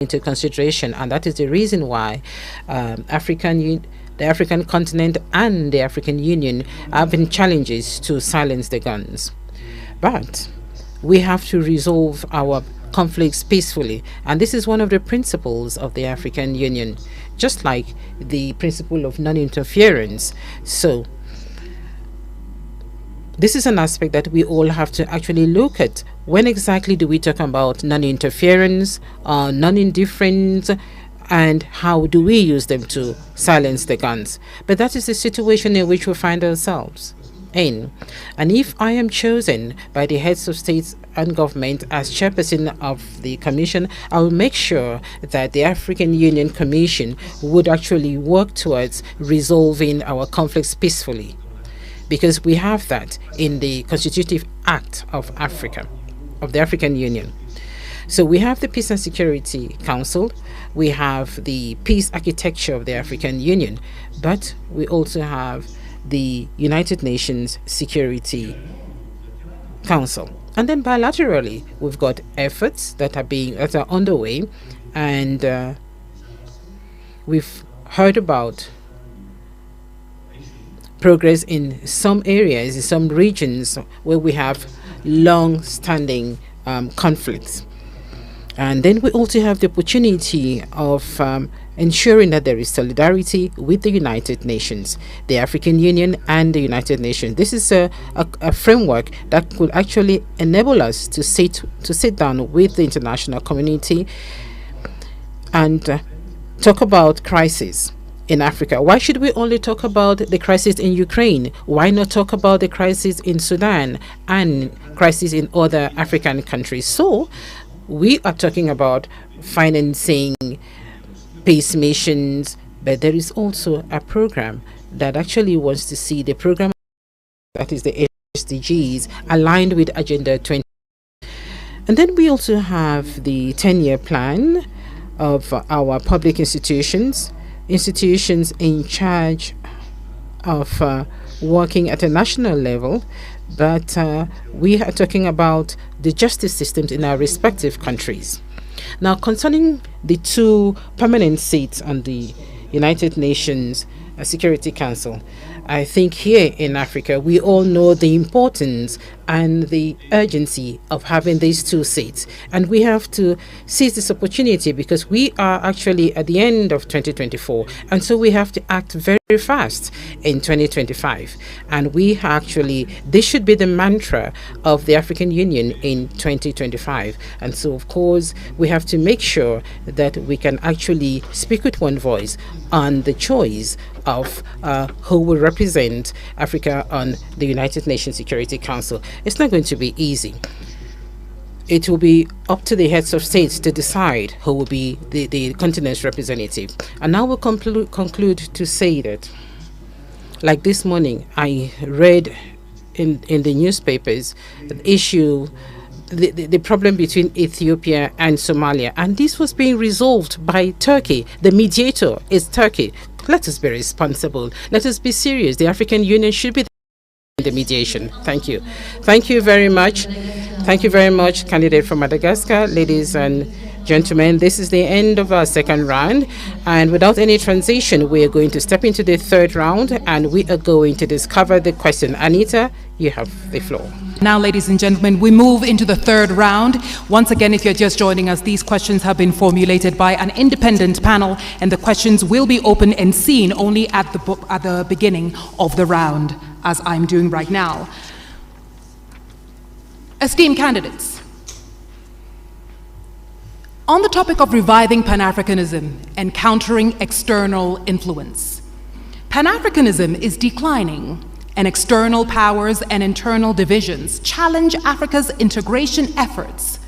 into consideration, and that is the reason why the African continent and the African Union have been challenges to silence the guns. But we have to resolve our conflicts peacefully, and this is one of the principles of the African Union, just like the principle of non-interference. So this is an aspect that we all have to actually look at. When exactly do we talk about non-interference, non-indifference, and how do we use them to silence the guns? But that is the situation in which we find ourselves in. And if I am chosen by the heads of states and government as chairperson of the commission, I will make sure that the African Union Commission would actually work towards resolving our conflicts peacefully, because we have that in the Constitutive Act of Africa, of the African Union. So we have the Peace and Security Council, we have the Peace Architecture of the African Union, but we also have the United Nations Security Council. And then bilaterally, we've got efforts that are underway, and we've heard about progress in some areas, in some regions where we have long-standing conflicts. And then we also have the opportunity of ensuring that there is solidarity with the United Nations, the African Union and the United Nations. This is a framework that could actually enable us to sit down with the international community and talk about crisis in Africa. Why should we only talk about the crisis in Ukraine? Why not talk about the crisis in Sudan and crisis in other African countries? So we are talking about financing peace missions, but there is also a program that actually wants to see the program, that is the SDGs, aligned with Agenda 20. And then we also have the 10-year plan of our public institutions in charge of working at a national level, but we are talking about the justice systems in our respective countries. Now, concerning the 2 permanent seats on the United Nations Security Council, I think here in Africa, we all know the importance and the urgency of having these 2 seats. And we have to seize this opportunity because we are actually at the end of 2024. And so we have to act very fast in 2025. And this should be the mantra of the African Union in 2025. And so, of course, we have to make sure that we can actually speak with one voice on the choice of who will represent Africa on the United Nations Security Council. It's not going to be easy. It will be up to the heads of states to decide who will be the continent's representative. And now we'll conclude to say that, like this morning, I read in the newspapers the problem between Ethiopia and Somalia, and this was being resolved by Turkey. The mediator is Turkey. Let us be responsible. Let us be serious. The African Union should be the mediation. Thank you. Thank you very much. Thank you very much, candidate from Madagascar. Ladies and gentlemen, this is the end of our second round, and without any transition, we are going to step into the third round, and we are going to discover the question. Anita, you have the floor. Now, ladies and gentlemen, we move into the third round. Once again, if you're just joining us, these questions have been formulated by an independent panel, and the questions will be open and seen only at the beginning of the round, as I'm doing right now. Esteemed candidates, on the topic of reviving Pan-Africanism and countering external influence, Pan-Africanism is declining, and external powers and internal divisions challenge Africa's integration efforts.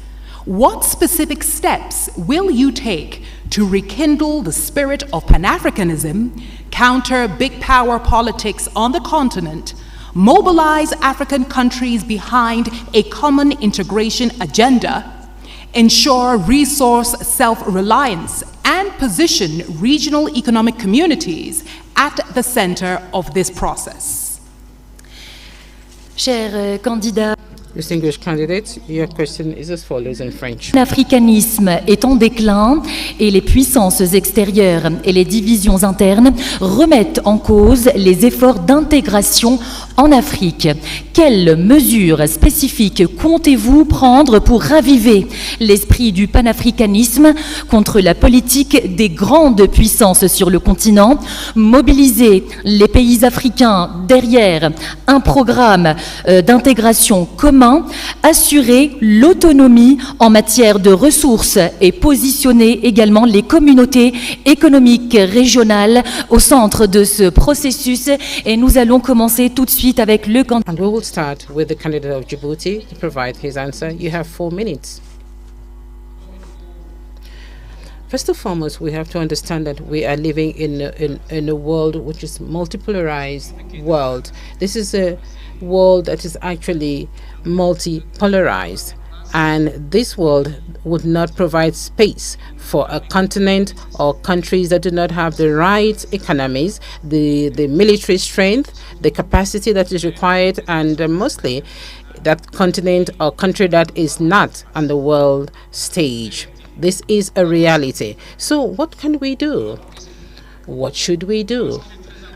What specific steps will you take to rekindle the spirit of Pan-Africanism, counter big power politics on the continent, mobilize African countries behind a common integration agenda, ensure resource self-reliance, and position regional economic communities at the center of this process? Distinguished candidates, your question is as follows in French. L'Africanisme est en déclin et les puissances extérieures et les divisions internes remettent en cause les efforts d'intégration en Afrique. Quelles mesures spécifiques comptez-vous prendre pour raviver l'esprit du panafricanisme contre la politique des grandes puissances sur le continent, mobiliser les pays africains derrière un programme d'intégration commun, assurer l'autonomie en matière de ressources et positionner également les communautés économiques régionales au centre de ce processus. Et nous allons commencer tout de suite avec le candidat. And we will start with the candidate of Djibouti to provide his answer. You have 4 minutes. First and foremost, we have to understand that we are living in a world which is multipolarized world. This is a world that is actually multipolarized, and this world would not provide space for a continent or countries that do not have the right economies, the military strength, the capacity that is required, and mostly that continent or country that is not on the world stage. This is a reality. So what can we do? What should we do?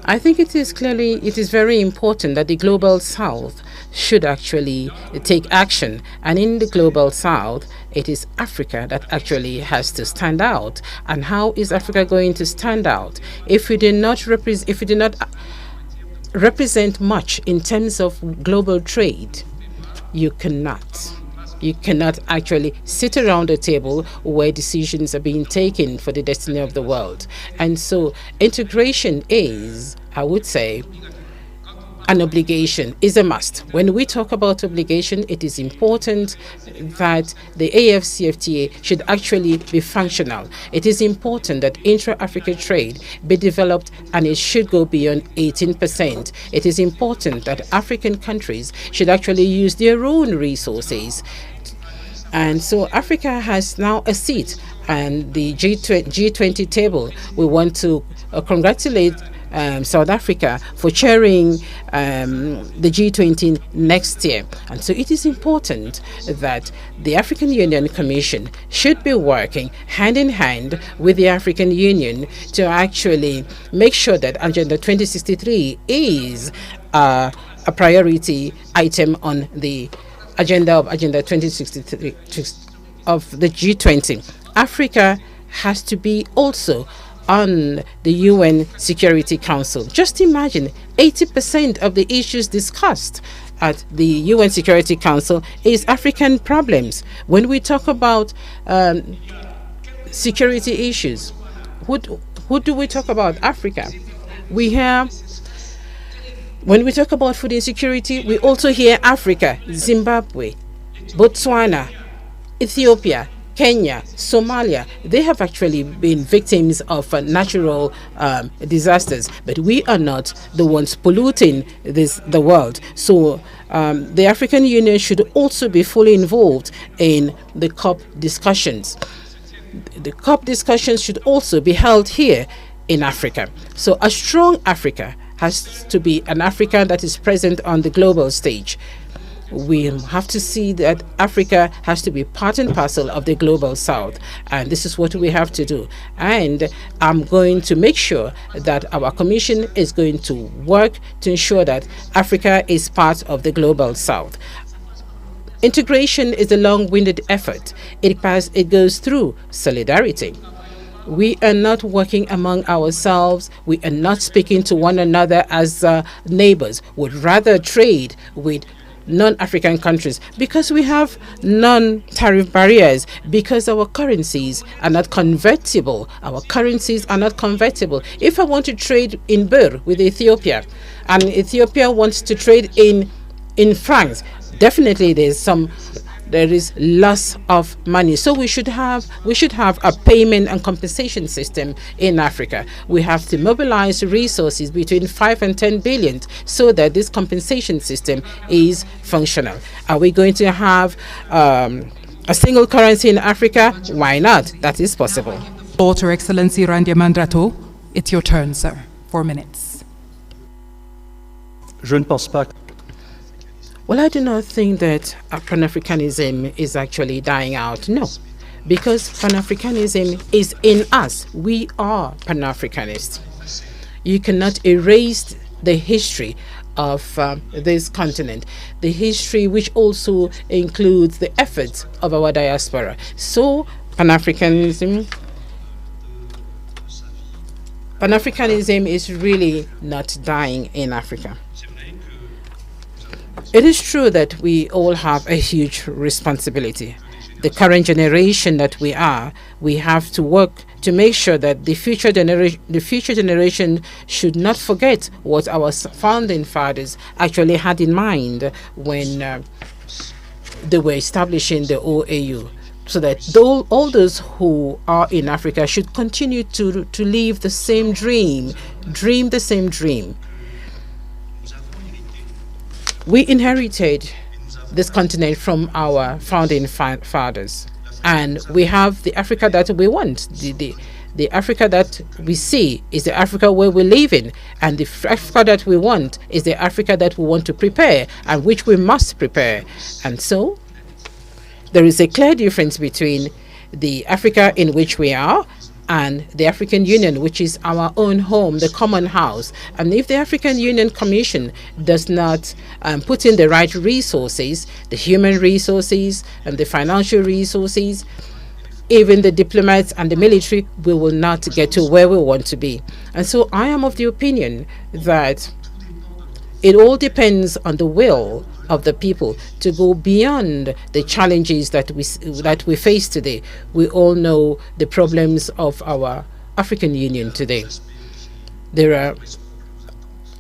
I think it is very important that the Global South should actually take action. And in the Global South, it is Africa that actually has to stand out. And how is Africa going to stand out? If we do not represent much in terms of global trade, you cannot actually sit around a table where decisions are being taken for the destiny of the world. And so integration is, I would say, an obligation, is a must. When we talk about obligation, it is important that the AFCFTA should actually be functional. It is important that intra-Africa trade be developed, and it should go beyond 18%. It is important that African countries should actually use their own resources. And so Africa has now a seat and the G20 table. We want to congratulate South Africa for chairing the G20 next year. And so it is important that the African Union Commission should be working hand in hand with the African Union to actually make sure that Agenda 2063 is a priority item on the agenda of Agenda 2063 of the G20. Africa has to be also on the UN Security Council. Just imagine 80% of the issues discussed at the UN Security Council is African problems. When we talk about security issues, who do we talk about? Africa. When we talk about food insecurity, we also hear Africa, Zimbabwe, Botswana, Ethiopia, Kenya, Somalia. They have actually been victims of natural disasters, but we are not the ones polluting the world. So the African Union should also be fully involved in the COP discussions. The COP discussions should also be held here in Africa. So a strong Africa has to be an Africa that is present on the global stage. We have to see that Africa has to be part and parcel of the Global South, and this is what we have to do. And I'm going to make sure that our commission is going to work to ensure that Africa is part of the Global South. Integration is a long-winded effort. It goes through solidarity. We are not working among ourselves. We are not speaking to one another as neighbors. We'd rather trade with non-African countries because we have non-tariff barriers, because our currencies are not convertible. Our currencies are not convertible. If I want to trade in birr with Ethiopia, and Ethiopia wants to trade in francs, definitely there is loss of money. So we should have a payment and compensation system in Africa. We have to mobilize resources between 5 and 10 billion so that this compensation system is functional. Are we going to have a single currency in Africa? Why not? That is possible. Daughter Excellency Randia Mandrato, it's your turn, sir. 4 minutes. Je ne pense pas. Well, I do not think that Pan-Africanism is actually dying out. No, because Pan-Africanism is in us. We are Pan-Africanists. You cannot erase the history of this continent, the history which also includes the efforts of our diaspora. So Pan-Africanism is really not dying in Africa. It is true that we all have a huge responsibility. The current generation that we have to work to make sure that the future generation should not forget what our founding fathers actually had in mind when they were establishing the OAU, so that all those who are in Africa should continue to live the same dream the same dream. We inherited this continent from our founding fathers, and we have the Africa that we want. The Africa that we see is the Africa where we live in, and the Africa that we want is the Africa that we want to prepare and which we must prepare. And so there is a clear difference between the Africa in which we are and the African Union, which is our own home, the common house. And if the African Union Commission does not put in the right resources, the human resources and the financial resources, even the diplomats and the military, we will not get to where we want to be. And so I am of the opinion that it all depends on the will of the people to go beyond the challenges that we face today. We all know the problems of our African Union today. There are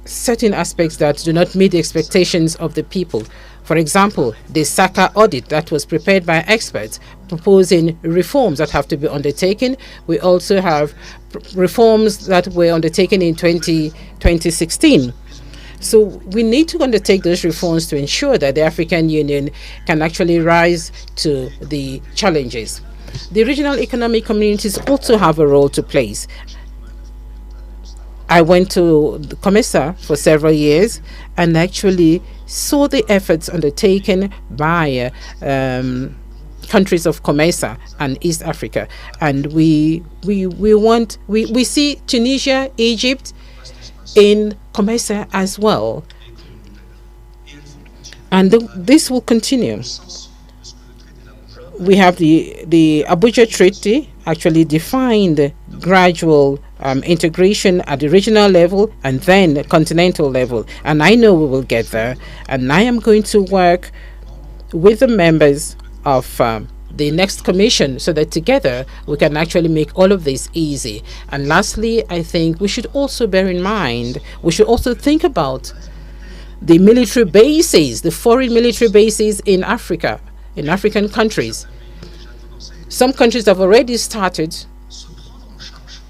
certain aspects that do not meet the expectations of the people. For example, the SACA audit that was prepared by experts proposing reforms that have to be undertaken. We also have reforms that were undertaken in 2016. So we need to undertake those reforms to ensure that the African Union can actually rise to the challenges. The regional economic communities also have a role to play. I went to COMESA for several years and actually saw the efforts undertaken by countries of COMESA and East Africa. And we see Tunisia, Egypt in COMESA as well. And this will continue. We have the Abuja Treaty actually defined gradual integration at the regional level and then continental level. And I know we will get there. And I am going to work with the members of the next commission so that together we can actually make all of this easy. And lastly, I think we should also bear in mind, we should also think about the military bases, the foreign military bases in Africa, in African countries. Some countries have already started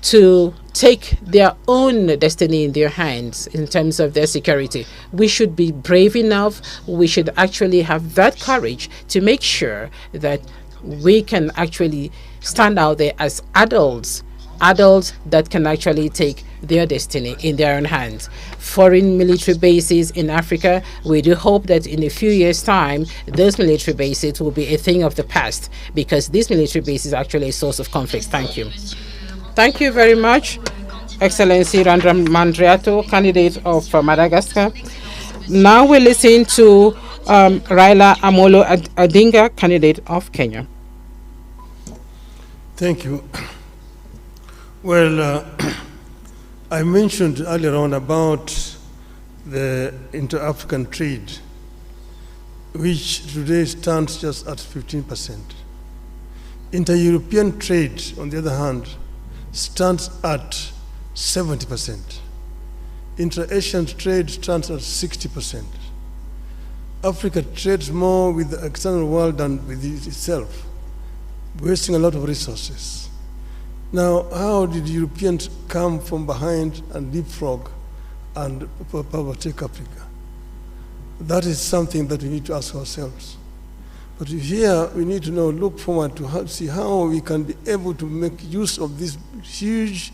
to take their own destiny in their hands in terms of their security. We should be brave enough, we should actually have that courage to make sure that we can actually stand out there as adults that can actually take their destiny in their own hands. Foreign military bases in Africa, we do hope that in a few years' time, those military bases will be a thing of the past, because these military bases are actually a source of conflict. Thank you. Thank you very much, Excellency Randram Mandriato, candidate of Madagascar. Now we listen to Raila Odinga, candidate of Kenya. Thank you. Well, I mentioned earlier on about the inter-African trade, which today stands just at 15%. Inter-European trade, on the other hand, stands at 70%. Inter-Asian trade stands at 60%. Africa trades more with the external world than with itself, wasting a lot of resources. Now, how did Europeans come from behind and leapfrog and overtake Africa? That is something that we need to ask ourselves. But here we need to now look forward to see how we can be able to make use of this huge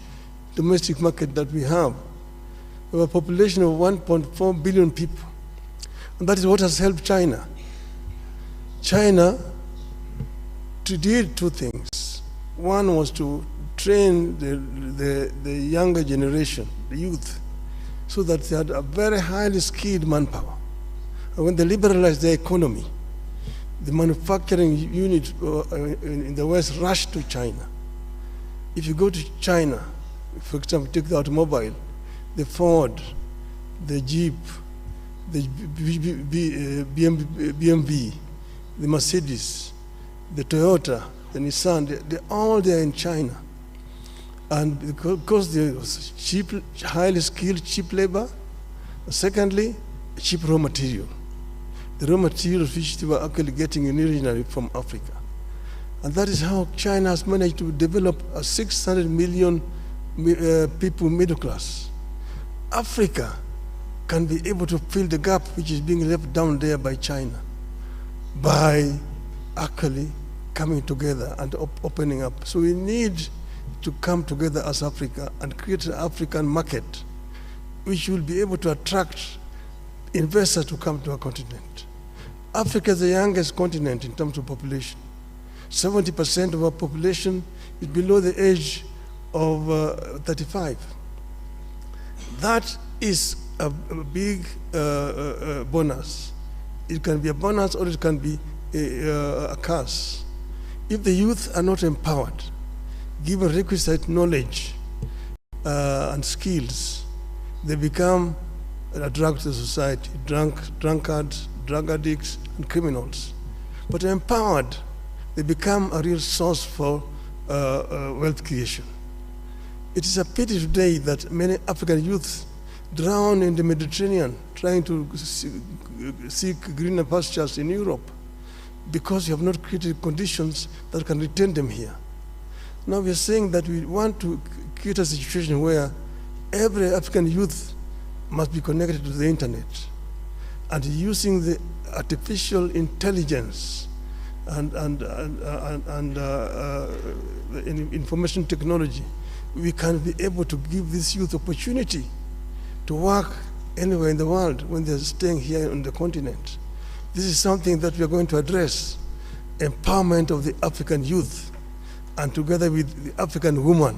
domestic market that we have. We have a population of 1.4 billion people. And that is what has helped China. China did two things. One was to train the younger generation, the youth, so that they had a very highly skilled manpower. And when they liberalized their economy, the manufacturing unit in the West rushed to China. If you go to China, for example, take the automobile, the Ford, the Jeep, the BMW, the Mercedes, the Toyota, the Nissan, they're all there in China. And because there was cheap, highly skilled, cheap labor, secondly, cheap raw material. The raw materials which they were actually getting originally from Africa. And that is how China has managed to develop a 600 million people middle class. Africa can be able to fill the gap which is being left down there by China by actually coming together and opening up. So we need to come together as Africa and create an African market which will be able to attract investors to come to our continent. Africa is the youngest continent in terms of population. 70% of our population is below the age of 35. That is a big bonus. It can be a bonus or it can be a curse. If the youth are not empowered, given requisite knowledge and skills, they become a drug to society, drunkards, drug addicts, and criminals. But empowered, they become a real source for wealth creation. It is a pity today that many African youths drown in the Mediterranean trying to seek greener pastures in Europe because you have not created conditions that can retain them here. Now we are saying that we want to create a situation where every African youth must be connected to the internet and using the artificial intelligence and information technology, we can be able to give this youth opportunity to work anywhere in the world when they're staying here on the continent. This is something that we are going to address, empowerment of the African youth, and together with the African woman,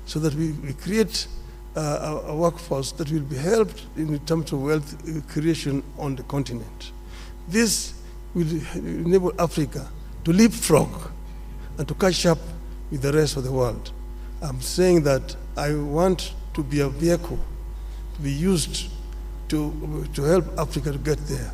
so that we create a workforce that will be helped in terms of wealth creation on the continent. This will enable Africa to leapfrog and to catch up with the rest of the world. I'm saying that I want to be a vehicle to be used to help Africa to get there.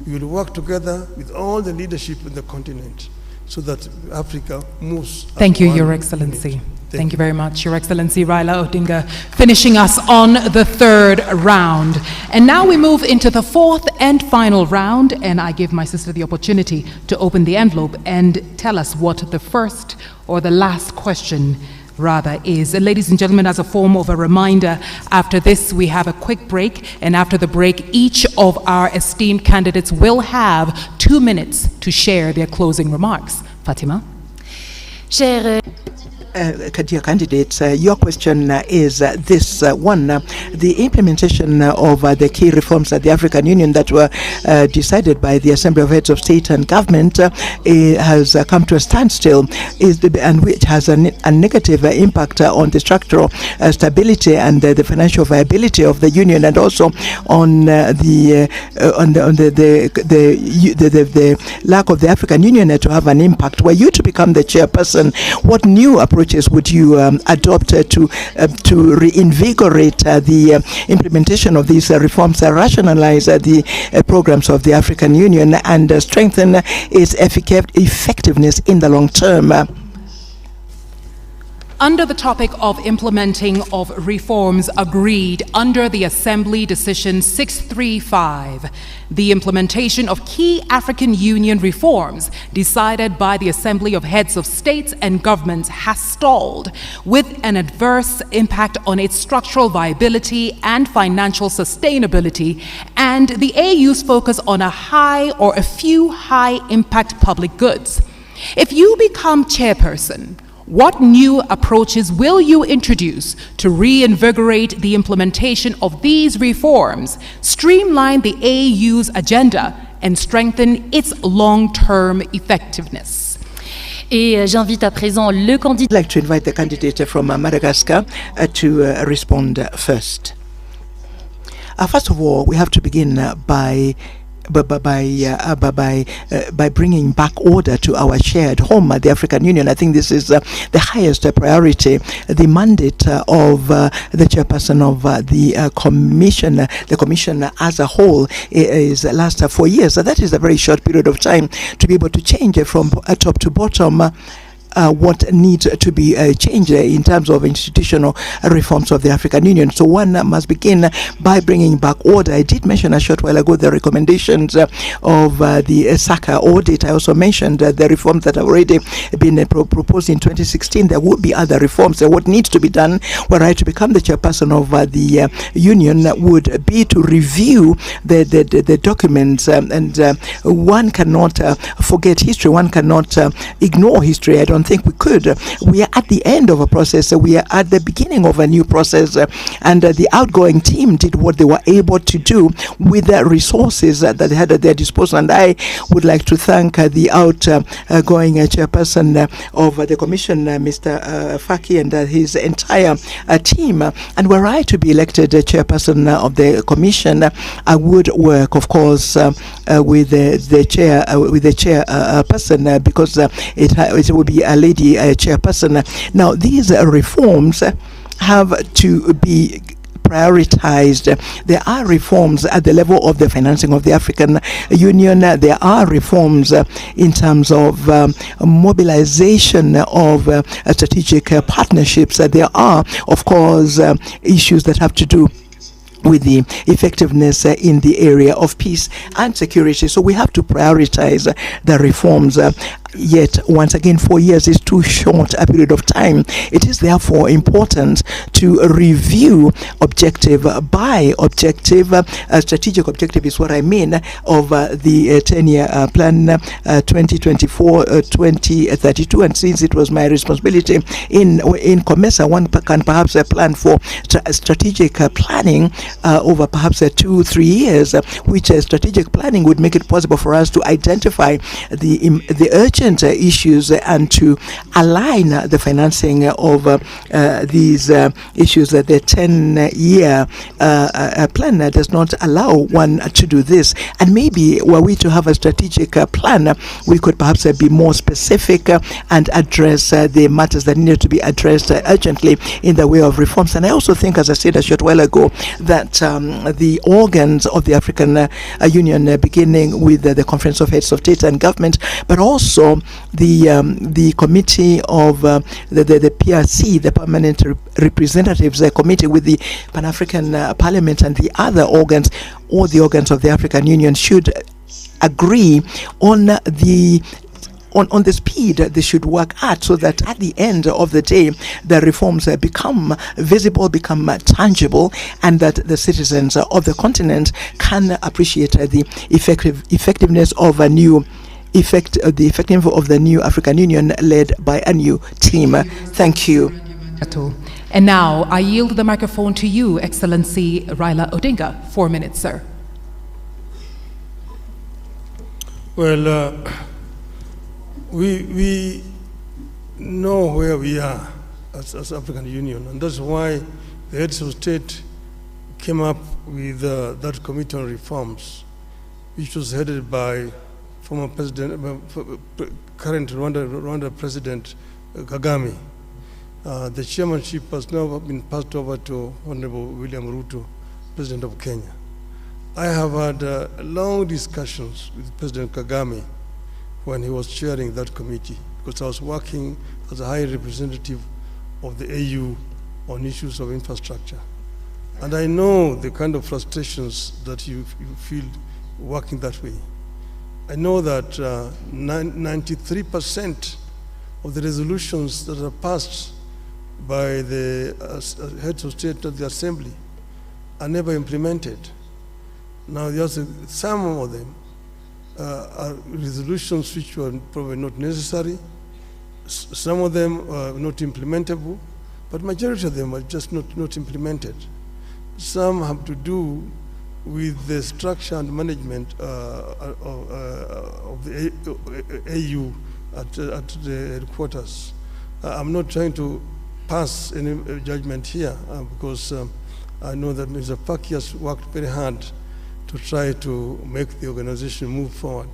We will work together with all the leadership in the continent so that Africa moves. Thank you, Your Excellency. Thank you very much, Your Excellency Raila Odinga, finishing us on the third round. And now we move into the fourth and final round, and I give my sister the opportunity to open the envelope and tell us what the first or the last question rather is. Ladies and gentlemen, as a form of a reminder, after this we have a quick break, and after the break each of our esteemed candidates will have 2 minutes to share their closing remarks. Fatima? Dear candidates, your question is this one. The implementation of the key reforms at the African Union that were decided by the Assembly of Heads of State and Government has come to a standstill, and which has a negative impact on the structural stability and the financial viability of the Union, and also on the lack of the African Union to have an impact. Were you to become the chairperson, what new approaches would you adopt to reinvigorate the implementation of these reforms, rationalize the programs of the African Union, and strengthen its effectiveness in the long term? Under the topic of implementing of reforms agreed under the Assembly Decision 635, the implementation of key African Union reforms decided by the Assembly of Heads of States and Governments has stalled, with an adverse impact on its structural viability and financial sustainability, and the AU's focus on a few high-impact public goods. If you become chairperson, What new approaches will you introduce to reinvigorate the implementation of these reforms, streamline the AU's agenda, and strengthen its long-term effectiveness? Et j'invite à présent le candidat. I'd like to invite the candidate from Madagascar to respond first. First of all, we have to begin by bringing back order to our shared home at the African Union. I think this is the highest priority. The mandate of the chairperson of the commission as a whole is last 4 years. So that is a very short period of time to be able to change from top to bottom what needs to be changed in terms of institutional reforms of the African Union. So one must begin by bringing back order. I did mention a short while ago the recommendations of the SACA audit. I also mentioned the reforms that have already been proposed in 2016. There would be other reforms. What needs to be done were I to become the chairperson of the union would be to review the documents, and one cannot forget history. One cannot ignore history. I don't think we could. We are at the end of a process. We are at the beginning of a new process, and the outgoing team did what they were able to do with the resources that they had at their disposal. And I would like to thank the outgoing chairperson of the commission, Mr. Faki, and his entire team. And were I to be elected chairperson of the commission, I would work, of course, with the chairperson, because it would be a lady chairperson. Now, these reforms have to be prioritized. There are reforms at the level of the financing of the African Union. There are reforms in terms of mobilization of strategic partnerships. There are, of course, issues that have to do with the effectiveness in the area of peace and security. So we have to prioritize the reforms. Yet, once again, 4 years is too short a period of time. It is therefore important to review objective by objective. Strategic objective is what I mean of the 10-year plan 2024-2032. And since it was my responsibility in COMESA, one can perhaps plan for strategic planning over perhaps 2-3 years, which strategic planning would make it possible for us to identify the urgent issues and to align the financing of these issues. That the 10-year plan does not allow one to do this. And maybe were we to have a strategic plan, we could perhaps be more specific and address the matters that needed to be addressed urgently in the way of reforms. And I also think, as I said a short while ago, that the organs of the African Union, beginning with the Conference of Heads of State and Government, but also the committee of the PRC, the Permanent Representatives Committee, with the Pan-African Parliament and the other organs, all the organs of the African Union, should agree on the speed they should work at, so that at the end of the day the reforms become visible, become tangible, and that the citizens of the continent can appreciate the effectiveness of a new of the new African Union led by a new team. Thank you. And now I yield the microphone to you, Excellency Raila Odinga. 4 minutes, sir. Well, we know where we are as African Union, and that's why the heads of state came up with that committee on reforms, which was headed by former president, current Rwanda President Kagame. The chairmanship has now been passed over to Honorable William Ruto, President of Kenya. I have had long discussions with President Kagame when he was chairing that committee, because I was working as a high representative of the AU on issues of infrastructure. And I know the kind of frustrations that you feel working that way. I know that 93% of the resolutions that are passed by the heads of state of the assembly are never implemented. Now, there's some of them are resolutions which were probably not necessary. Some of them are not implementable, but majority of them are just not implemented. Some have to do with the structure and management of the AU at the headquarters. I'm not trying to pass any judgment here because I know that Mr. Paki has worked very hard to try to make the organization move forward.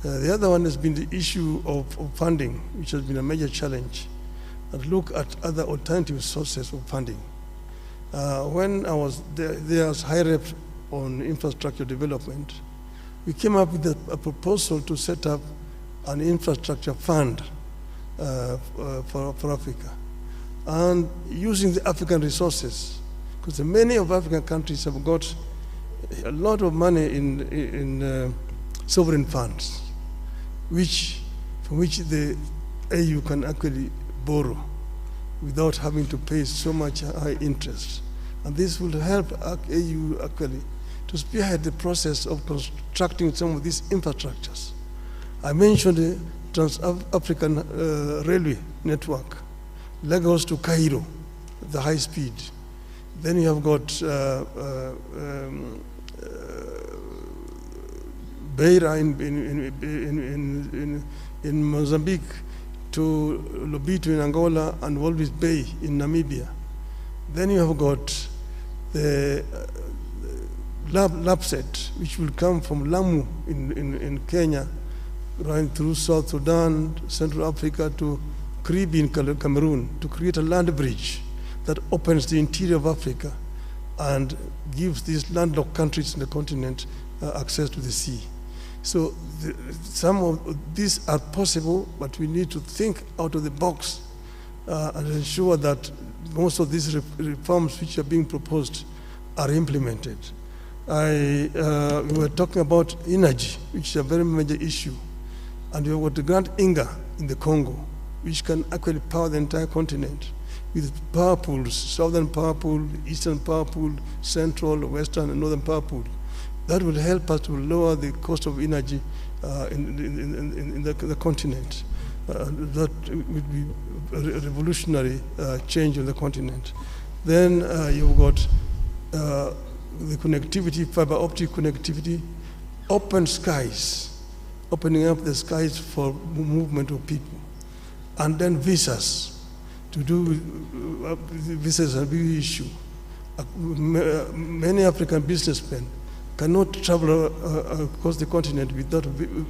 The other one has been the issue of funding, which has been a major challenge, and look at other alternative sources of funding. When I was there as high rep on infrastructure development, we came up with a proposal to set up an infrastructure fund for Africa, and using the African resources, because many of African countries have got a lot of money in sovereign funds, from which the AU can actually borrow without having to pay so much high interest. And this will help AU actually to spearhead the process of constructing some of these infrastructures. I mentioned the Trans-African Railway network, Lagos to Cairo, the high speed. Then you have got Beira in Mozambique, to Lobito in Angola, and Walvis Bay in Namibia. Then you have got the LAPSET, which will come from Lamu in Kenya, running through South Sudan, Central Africa to Caribbean Cameroon, to create a land bridge that opens the interior of Africa and gives these landlocked countries in the continent access to the sea. So some of these are possible, but we need to think out of the box and ensure that most of these reforms which are being proposed are implemented. We were talking about energy, which is a very major issue. And we have got the Grand Inga in the Congo, which can actually power the entire continent with power pools, southern power pool, eastern power pool, central, western, and northern power pool. That will help us to lower the cost of energy in the continent. That would be a revolutionary change on the continent. Then you've got the connectivity, fiber optic connectivity, open skies, opening up the skies for movement of people, and then visas. To do visas are a big issue. Many African businessmen cannot travel across the continent without,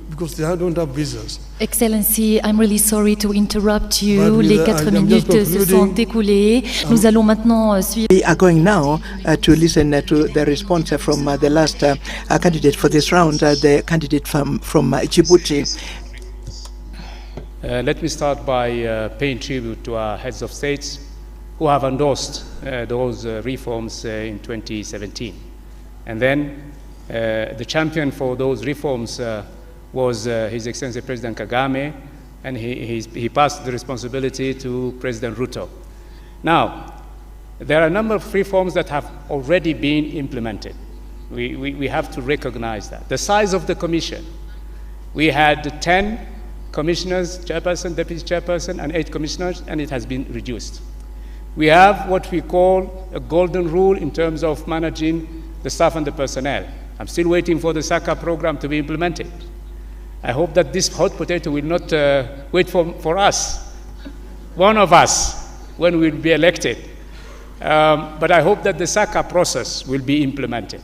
because they don't have visas. Excellency, I'm really sorry to interrupt you. Les 4 minutes se sont écoulées. Nous allons maintenant suivre. We are going now to listen to the response from the last candidate for this round, the candidate from Djibouti. Let me start by paying tribute to our heads of states who have endorsed those reforms in 2017. And then the champion for those reforms was His Excellency President Kagame, and he passed the responsibility to President Ruto. Now, there are a number of reforms that have already been implemented. We have to recognize that. The size of the commission, we had 10 commissioners, chairperson, deputy chairperson, and 8 commissioners, and it has been reduced. We have what we call a golden rule in terms of managing the staff and the personnel. I'm still waiting for the SACA program to be implemented. I hope that this hot potato will not wait for us, one of us, when we'll be elected. But I hope that the SACA process will be implemented.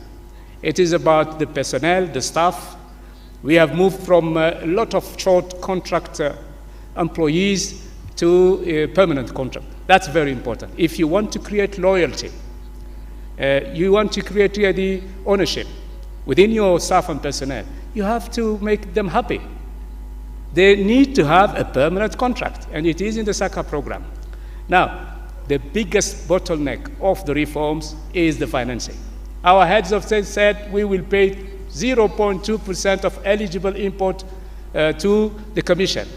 It is about the personnel, the staff. We have moved from a lot of short contract employees to a permanent contract. That's very important. If you want to create loyalty, you want to create the ownership within your staff and personnel, you have to make them happy. They need to have a permanent contract, and it is in the SACA program. Now, the biggest bottleneck of the reforms is the financing. Our heads of state said we will pay 0.2% of eligible import to the Commission.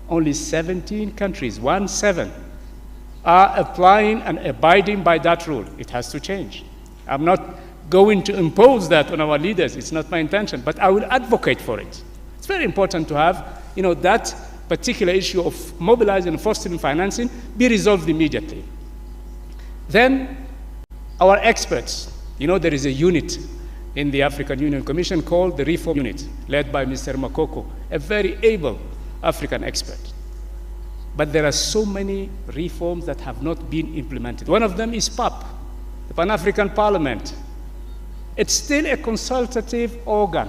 Only 17 countries, 17, are applying and abiding by that rule. It has to change. I'm not going to impose that on our leaders. It's not my intention, but I will advocate for it. It's very important to have, that particular issue of mobilizing and fostering financing be resolved immediately. Then our experts, you know, there is a unit in the African Union Commission called the Reform Unit, led by Mr. Makoko, a very able African expert. But there are so many reforms that have not been implemented. One of them is PAP, the Pan-African Parliament. It's still a consultative organ.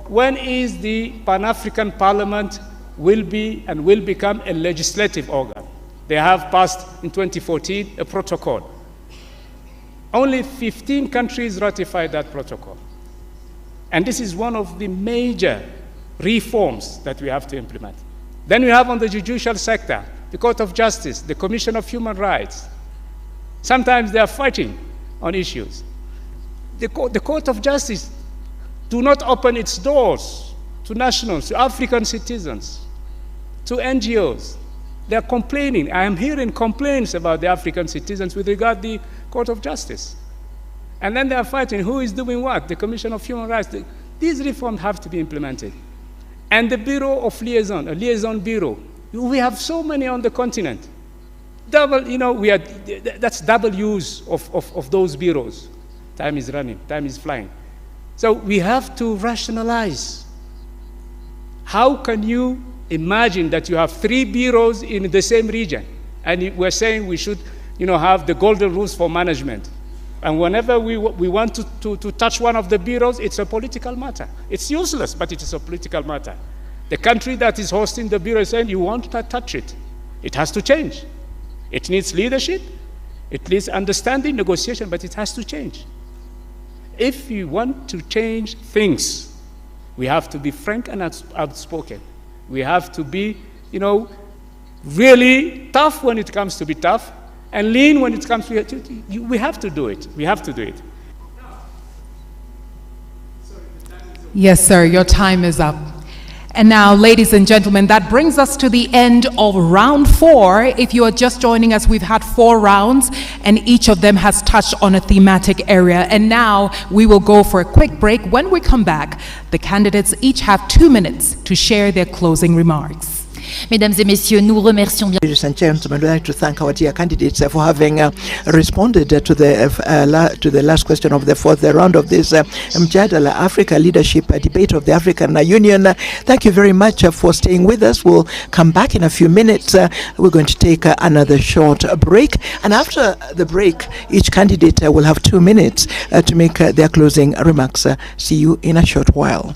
When is the Pan-African Parliament will become a legislative organ? They have passed in 2014 a protocol. Only 15 countries ratified that protocol. And this is one of the major reforms that we have to implement. Then we have on the judicial sector, the Court of Justice, the Commission of Human Rights. Sometimes they are fighting on issues. The Court of Justice do not open its doors to nationals, to African citizens, to NGOs. They are complaining. I am hearing complaints about the African citizens with regard to the Court of Justice. And then they are fighting who is doing what, the Commission of Human Rights. These reforms have to be implemented. And the Bureau of Liaison, a liaison bureau. We have so many on the continent. That's double use of those bureaus. Time is running, time is flying. So we have to rationalize. How can you imagine that you have 3 bureaus in the same region? And we're saying we should have the golden rules for management. And whenever we want to touch one of the bureaus, it's a political matter. It's useless, but it is a political matter. The country that is hosting the bureau is saying, you won't touch it. It has to change. It needs leadership. It needs understanding, negotiation, but it has to change. If you want to change things, we have to be frank and outspoken. We have to be, really tough when it comes to be tough, and lean when it comes to we have to do it. We have to do it. Yes, sir, your time is up. And now, ladies and gentlemen, that brings us to the end of round 4. If you are just joining us, we've had 4 rounds, and each of them has touched on a thematic area. And now we will go for a quick break. When we come back, the candidates each have 2 minutes to share their closing remarks. Mesdames et messieurs, nous remercions bien. Ladies and gentlemen, we'd like to thank our dear candidates for having responded to the last question of the 4th round of this Mjadala Africa Leadership Debate of the African Union. Thank you very much for staying with us. We'll come back in a few minutes. We're going to take another short break. And after the break, each candidate will have 2 minutes to make their closing remarks. See you in a short while.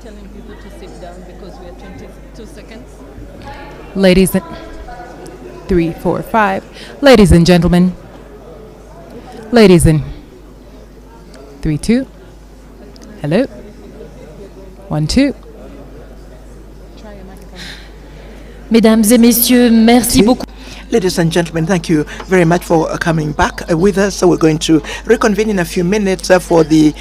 telling people to sit down because we are 22 seconds. Ladies and 3, 4, 5. Ladies and gentlemen. Ladies and 3, 2. Hello. 1, 2. Mesdames et messieurs, merci beaucoup. Ladies and gentlemen, thank you very much for coming back with us. So we're going to reconvene in a few minutes for the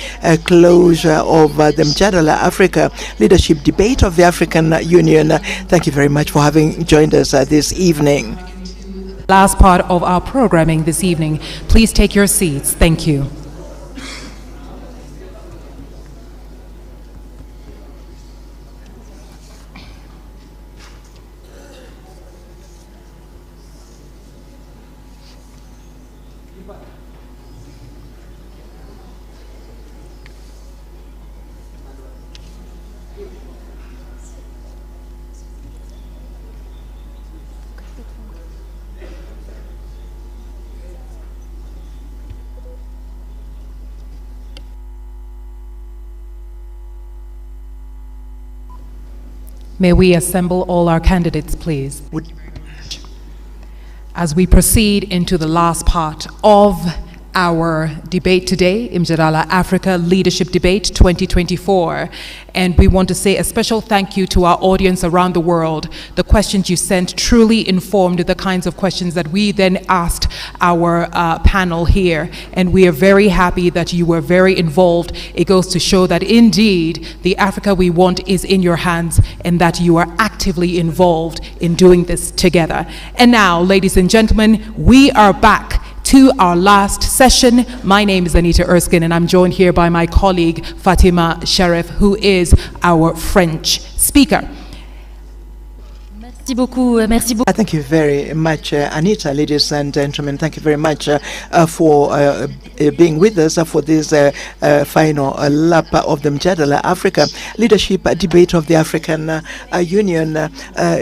closure of the Mjadala Africa Leadership Debate of the African Union. Thank you very much for having joined us this evening. Last part of our programming this evening. Please take your seats. Thank you. May we assemble all our candidates, please. As we proceed into the last part of our debate today, Mjadala Africa Leadership Debate 2024. And we want to say a special thank you to our audience around the world. The questions you sent truly informed the kinds of questions that we then asked our panel here. And we are very happy that you were very involved. It goes to show that indeed the Africa we want is in your hands and that you are actively involved in doing this together. And now, ladies and gentlemen, we are back to our last session. My name is Anita Erskine, and I'm joined here by my colleague Fatima Sharif, who is our French speaker. Merci beaucoup. Merci beaucoup. Thank you very much, Anita. Ladies and gentlemen, thank you very much for being with us for this final lap of the Mjadala Africa Leadership Debate of the African Union.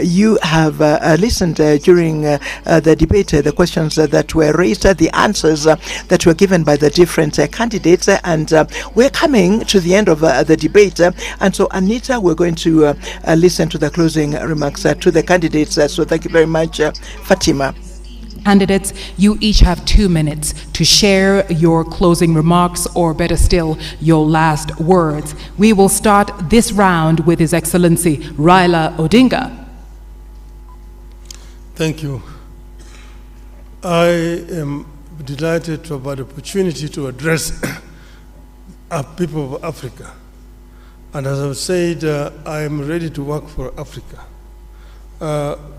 You have listened during the debate, the questions that were raised, the answers that were given by the different candidates, and we're coming to the end of the debate. And so, Anita, we're going to listen to the closing remarks to the candidates. So thank you very much, Fatima. Candidates, you each have 2 minutes to share your closing remarks, or better still, your last words. We will start this round with His Excellency Raila Odinga. Thank you. I am delighted to have the opportunity to address our people of Africa. And as I've said, I am ready to work for Africa.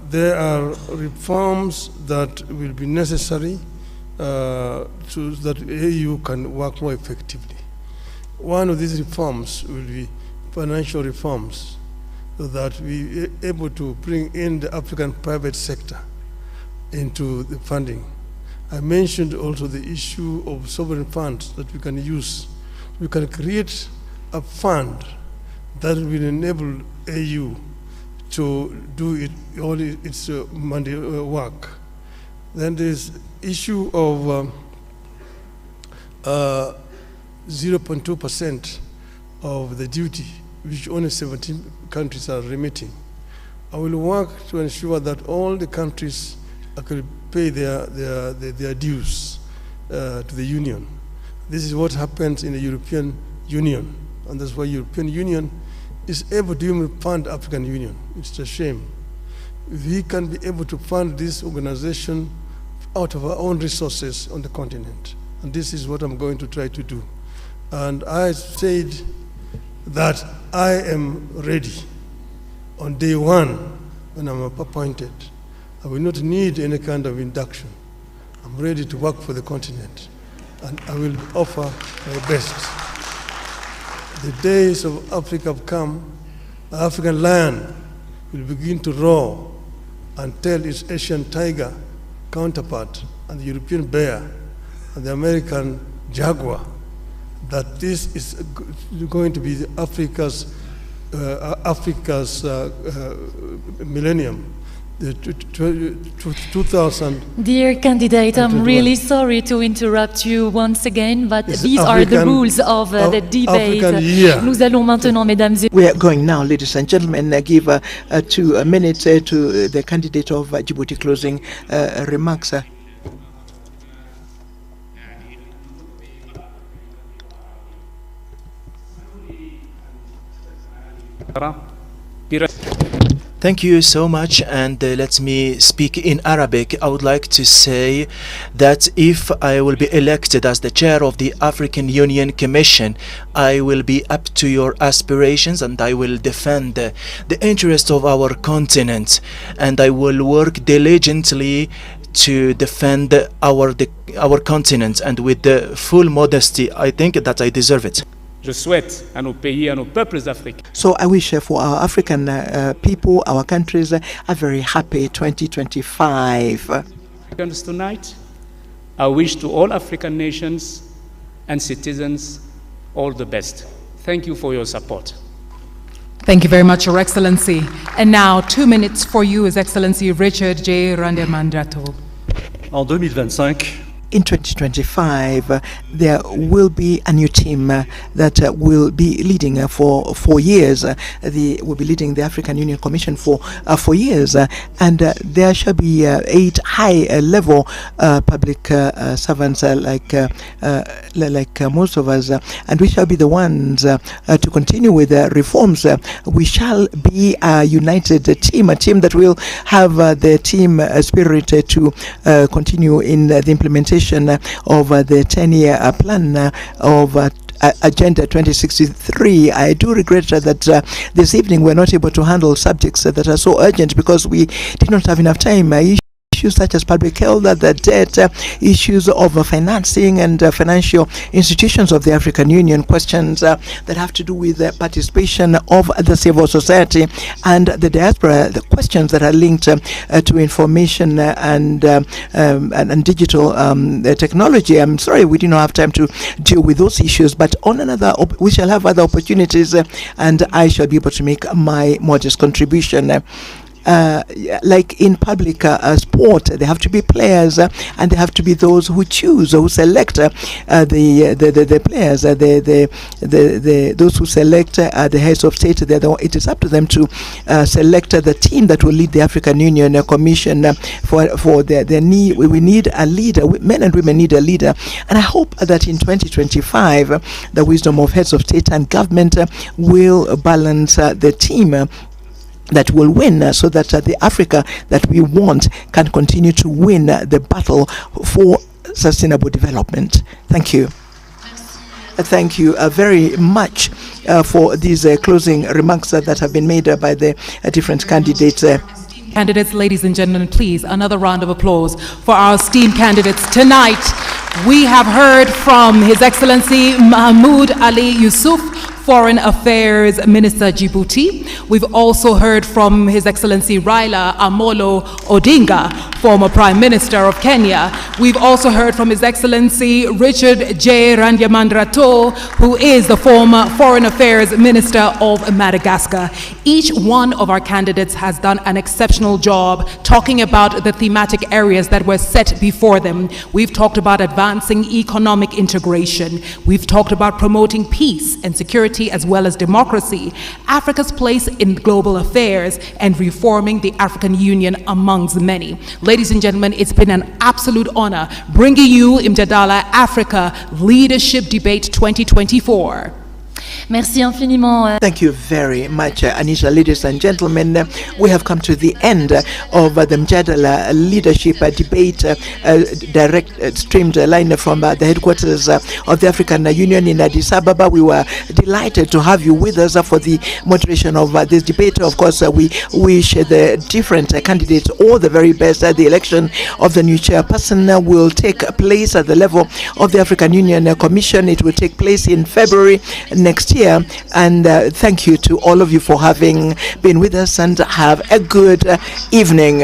There are reforms that will be necessary so that AU can work more effectively. One of these reforms will be financial reforms, so that we are able to bring in the African private sector into the funding. I mentioned also the issue of sovereign funds that we can use. We can create a fund that will enable AU to do all its money work. Then there's issue of 0.2% of the duty, which only 17 countries are remitting. I will work to ensure that all the countries actually pay their dues to the Union. This is what happens in the European Union, and that's why European Union is able to even fund African Union. It's a shame. If we can be able to fund this organization out of our own resources on the continent, and this is what I'm going to try to do. And I said that I am ready on day one when I'm appointed. I will not need any kind of induction. I'm ready to work for the continent, and I will offer my best. The days of Africa have come. The African lion will begin to roar and tell its Asian tiger counterpart and the European bear and the American jaguar that this is going to be Africa's millennium. the 2000. Dear candidate, I'm 21. really sorry to interrupt you once again, but It's these are the African- rules of the debate. African year. Nous allons maintenant, mesdames et We are going now, ladies and gentlemen, give 2 minutes to the candidate of Djibouti closing remarks. Thank you so much, and let me speak in Arabic. I would like to say that if I will be elected as the chair of the African Union Commission, I will be up to your aspirations and I will defend the interest of our continent, and I will work diligently to defend our continent, and with the full modesty, I think that I deserve it. Je souhaite à nos pays, à nos peuples africains. So I wish for our African people, our countries, a very happy 2025. Africans tonight, I wish to all African nations and citizens all the best. Thank you for your support. Thank you very much, Your Excellency. And now, 2 minutes for you, His Excellency Richard J. Randemandrato. En 2025, In 2025, there will be a new team that will be leading for 4 years. Will be leading the African Union Commission for 4 years, and there shall be 8 high-level public servants like most of us, and we shall be the ones to continue with the reforms. We shall be a united team, a team that will have the team spirit to continue in the implementation of the 10-year plan of Agenda 2063. I do regret that this evening we're not able to handle subjects that are so urgent because we did not have enough time. Issues such as public health, the debt, issues of financing and financial institutions of the African Union, questions that have to do with the participation of the civil society and the diaspora, the questions that are linked to information and digital technology. I'm sorry we did not have time to deal with those issues, but on another, we shall have other opportunities, and I shall be able to make my modest contribution. Like in public sport, there have to be players, and there have to be those who choose, who select the players, those who select the heads of state. It is up to them to select the team that will lead the African Union Commission. For their need, we need a leader. Men and women need a leader, and I hope that in 2025, the wisdom of heads of state and government will balance the team that will win, so that the Africa that we want can continue to win the battle for sustainable development. Thank you. Thank you very much for these closing remarks that have been made by the different candidates. Candidates, ladies and gentlemen, please, another round of applause for our esteemed candidates. Tonight, we have heard from His Excellency Mahmoud Ali Yusuf, Foreign Affairs Minister Djibouti. We've also heard from His Excellency Raila Odinga, former Prime Minister of Kenya. We've also heard from His Excellency Richard J. Randemandrato, who is the former Foreign Affairs Minister of Madagascar. Each one of our candidates has done an exceptional job talking about the thematic areas that were set before them. We've talked about advancing economic integration. We've talked about promoting peace and security as well as democracy, Africa's place in global affairs, and reforming the African Union amongst many. Ladies and gentlemen, it's been an absolute honor bringing you Mjadala Africa Leadership Debate 2024. Merci infiniment. Thank you very much, Anisha. Ladies and gentlemen, we have come to the end of the Mjadala Leadership Debate, direct streamed line from the headquarters of the African Union in Addis Ababa. We were delighted to have you with us for the moderation of this debate. Of course, we wish the different candidates all the very best. The election of the new chairperson will take place at the level of the African Union Commission. It will take place in February next year, and thank you to all of you for having been with us, and have a good evening.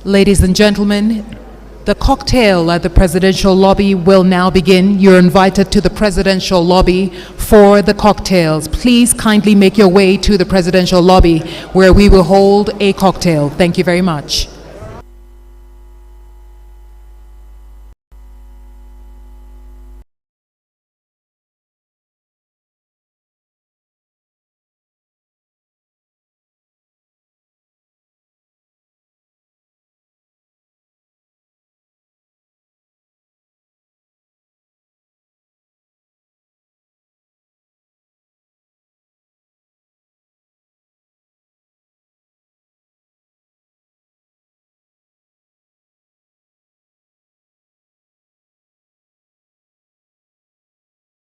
Ladies and gentlemen, the cocktail at the presidential lobby will now begin. You're invited to the presidential lobby for the cocktails. Please kindly make your way to the presidential lobby where we will hold a cocktail. Thank you very much.